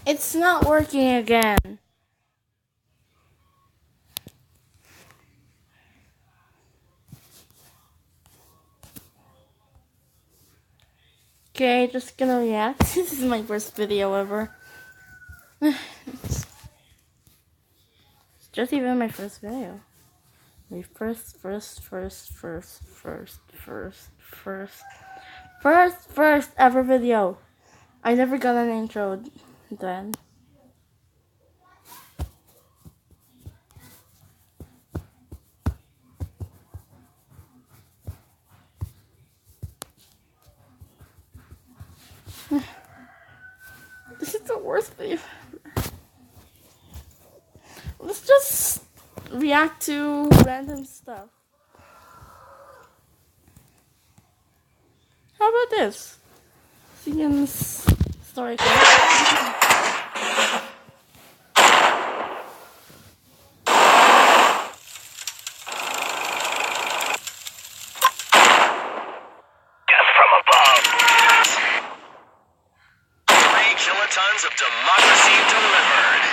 It's not working again. Okay, just gonna react. This is my first video ever. It's just even my first video. My first ever video. I never got an intro then. This is the worst video ever. Let's just react to random stuff. How about this? Seems story. Kilotons of democracy delivered.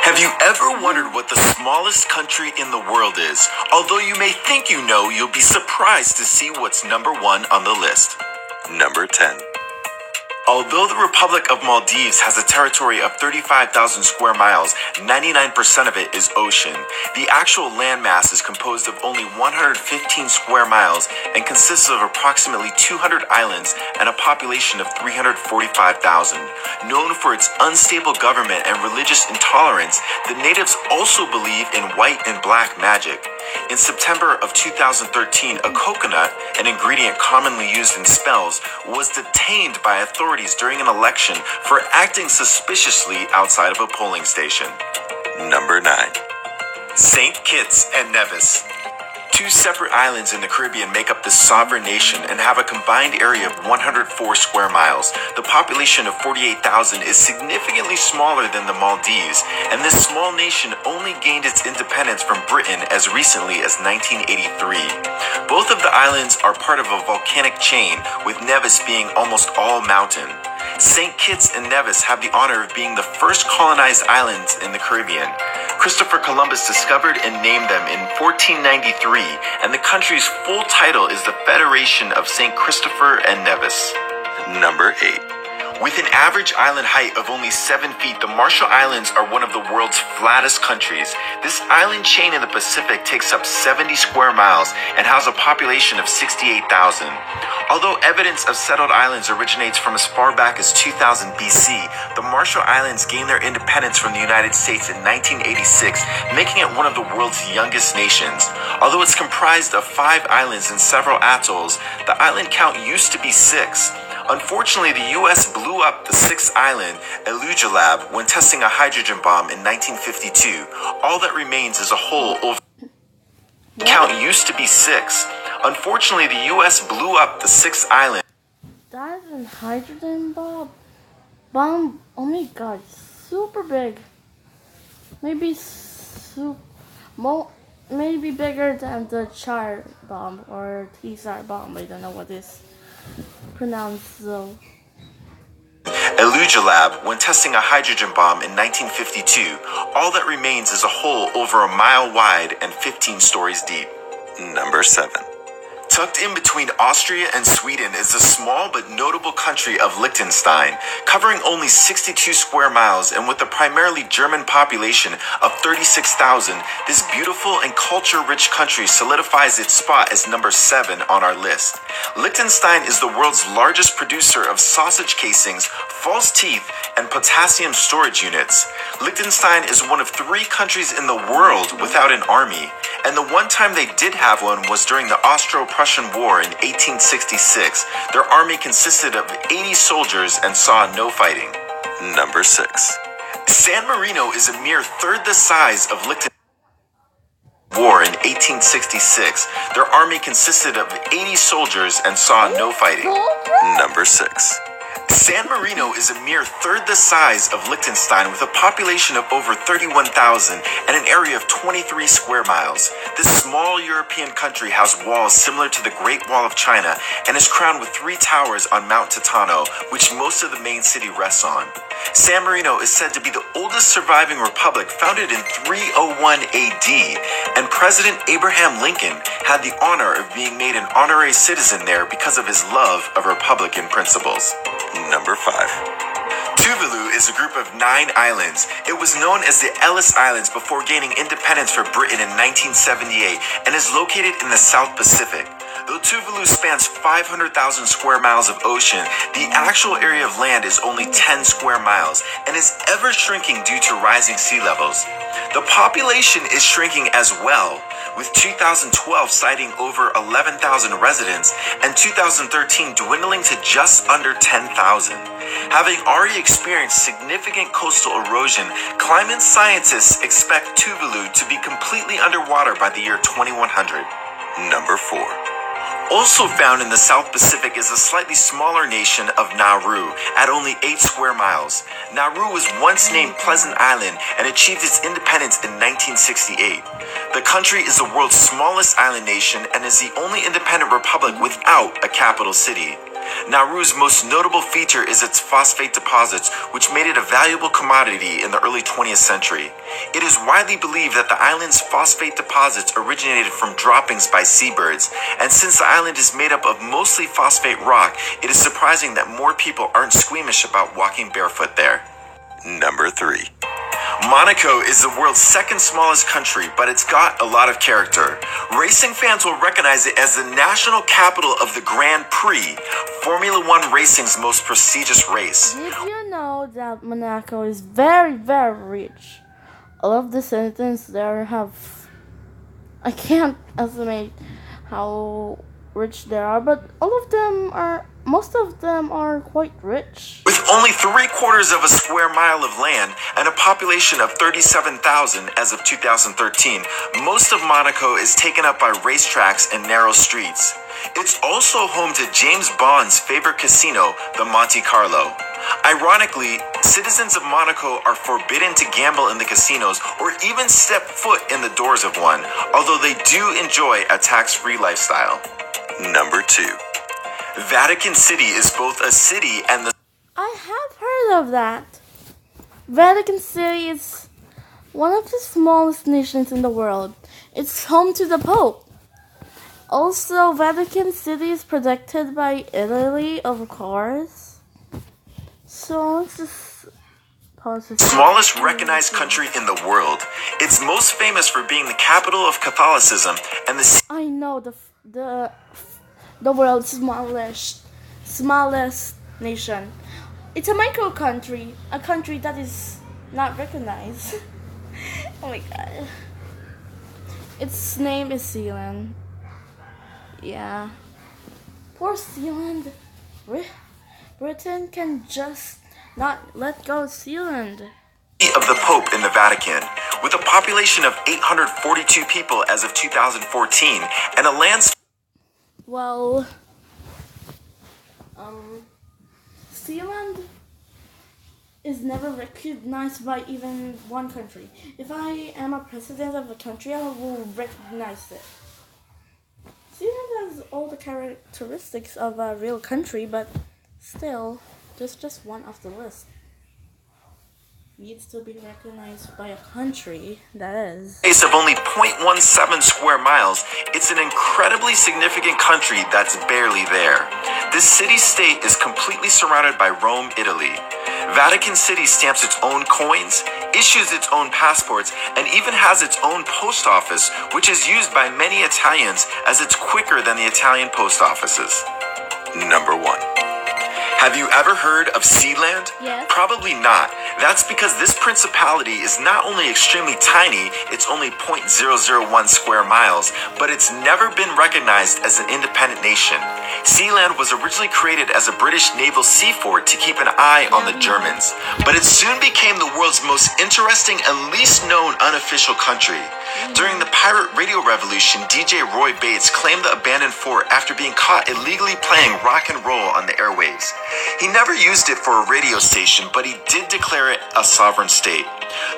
Have you ever wondered what the smallest country in the world is? Although you may think you know, you'll be surprised to see what's number 1 on the list. Number 10. Although the Republic of Maldives has a territory of 35,000 square miles, 99% of it is ocean. The actual landmass is composed of only 115 square miles and consists of approximately 200 islands and a population of 345,000. Known for its unstable government and religious intolerance, the natives also believe in white and black magic. In September of 2013, a coconut, an ingredient commonly used in spells, was detained by authorities during an election for acting suspiciously outside of a polling station. Number 9. St. Kitts and Nevis. 2 separate islands in the Caribbean make up this sovereign nation and have a combined area of 104 square miles. The population of 48,000 is significantly smaller than the Maldives, and this small nation only gained its independence from Britain as recently as 1983. Both of the islands are part of a volcanic chain, with Nevis being almost all mountain. St. Kitts and Nevis have the honor of being the first colonized islands in the Caribbean. Christopher Columbus discovered and named them in 1493, and the country's full title is the Federation of St. Christopher and Nevis. Number 8. With an average island height of only 7 feet, the Marshall Islands are one of the world's flattest countries. This island chain in the Pacific takes up 70 square miles and has a population of 68,000. Although evidence of settled islands originates from as far back as 2000 BC, the Marshall Islands gained their independence from the United States in 1986, making it one of the world's youngest nations. Although it's comprised of 5 islands and several atolls, the island count used to be 6. Unfortunately, the U.S. blew up the 6th island, Elugelab, when testing a hydrogen bomb in 1952. All that remains is a hole over... Count used to be 6. Unfortunately, the U.S. blew up the 6th island. That is a hydrogen bomb. Oh my god, super big. Maybe maybe bigger than the char bomb or Tsar bomb. I don't know what is pronounced though. Elugelab, when testing a hydrogen bomb in 1952. All that remains is a hole over a mile wide and 15 stories deep. Number 7. Tucked in between Austria and Sweden is the small but notable country of Liechtenstein, covering only 62 square miles and with a primarily German population of 36,000. This beautiful and culture-rich country solidifies its spot as number 7 on our list. Liechtenstein is the world's largest producer of sausage casings, false teeth, and potassium storage units. Liechtenstein is one of 3 countries in the world without an army, and the one time they did have one was during the Austro-Prussian War in 1866. Their army consisted of 80 soldiers and saw no fighting. Number 6. San Marino is a mere third the size of Liechtenstein. War in 1866. Their army consisted of 80 soldiers and saw no fighting. Number 6. San Marino is a mere third the size of Liechtenstein with a population of over 31,000 and an area of 23 square miles. This small European country has walls similar to the Great Wall of China and is crowned with 3 towers on Mount Titano, which most of the main city rests on. San Marino is said to be the oldest surviving republic, founded in 301 AD, and President Abraham Lincoln had the honor of being made an honorary citizen there because of his love of Republican principles. Number 5. Tuvalu is a group of 9 islands. It was known as the Ellis Islands before gaining independence for Britain in 1978 and is located in the South Pacific. Though Tuvalu spans 500,000 square miles of ocean, the actual area of land is only 10 square miles and is ever shrinking due to rising sea levels. The population is shrinking as well, with 2012 citing over 11,000 residents and 2013 dwindling to just under 10,000. Having already experienced significant coastal erosion, climate scientists expect Tuvalu to be completely underwater by the year 2100. Number 4. Also found in the South Pacific is a slightly smaller nation of Nauru at only 8 square miles. Nauru was once named Pleasant Island and achieved its independence in 1968. The country is the world's smallest island nation and is the only independent republic without a capital city. Nauru's most notable feature is its phosphate deposits, which made it a valuable commodity in the early 20th century. It is widely believed that the island's phosphate deposits originated from droppings by seabirds, and since the island is made up of mostly phosphate rock, it is surprising that more people aren't squeamish about walking barefoot there. Number 3. Monaco is the world's second smallest country, but it's got a lot of character. Racing fans will recognize it as the national capital of the Grand Prix, Formula One racing's most prestigious race. Did you know that Monaco is very, very rich? All of the citizens there have... I can't estimate how rich they are, but most of them are quite rich. With only 3/4 of a square mile of land and a population of 37,000 as of 2013, most of Monaco is taken up by racetracks and narrow streets. It's also home to James Bond's favorite casino, the Monte Carlo. Ironically, citizens of Monaco are forbidden to gamble in the casinos or even step foot in the doors of one, although they do enjoy a tax-free lifestyle. Number 2. Vatican City is both a city and the... I have heard of that. Vatican City is one of the smallest nations in the world. It's home to the Pope. Also, Vatican City is protected by Italy, of course. So let's just pause this. Smallest recognized country in the world. It's most famous for being the capital of Catholicism and the... I know the world's smallest nation. It's a micro country, a country that is not recognized. Oh my god. Its name is Zealand. Yeah. Poor Zealand. Britain can just not let go of Zealand. Of the Pope in the Vatican, with a population of 842 people as of 2014 and a land... Well, Zealand is never recognized by even one country. If I am a president of a country, I will recognize it. Zealand has all the characteristics of a real country, but still, just one off the list. needs to be recognized by a country that is. Space of only 0.17 square miles, it's an incredibly significant country that's barely there. This city-state is completely surrounded by Rome, Italy. Vatican City stamps its own coins, issues its own passports, and even has its own post office, which is used by many Italians as it's quicker than the Italian post offices. Number 1. Have you ever heard of Sealand? Yes. Probably not. That's because this principality is not only extremely tiny, it's only 0.001 square miles, but it's never been recognized as an independent nation. Sealand was originally created as a British naval sea fort to keep an eye on the Germans, but it soon became the world's most interesting and least known unofficial country. During the pirate radio revolution, DJ Roy Bates claimed the abandoned fort after being caught illegally playing rock and roll on the airwaves. He never used it for a radio station, but he did declare it a sovereign state.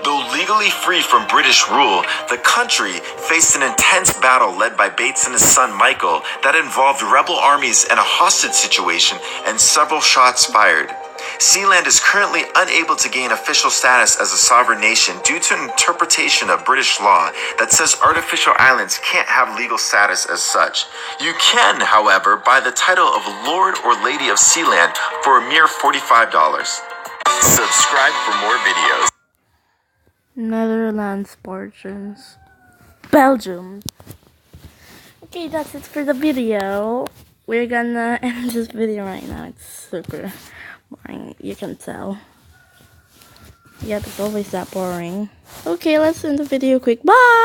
Though legally free from British rule, the country faced an intense battle led by Bates and his son Michael that involved rebel armies and a hostage situation and several shots fired. Sealand is currently unable to gain official status as a sovereign nation due to an interpretation of British law that says artificial islands can't have legal status as such. You can, however, buy the title of Lord or Lady of Sealand for a mere $45. Subscribe for more videos. Netherlands portions. Belgium. Okay, that's it for the video. We're gonna end this video right now. It's super boring, you can tell. Yeah, it's always that boring. Okay, let's end the video quick. Bye!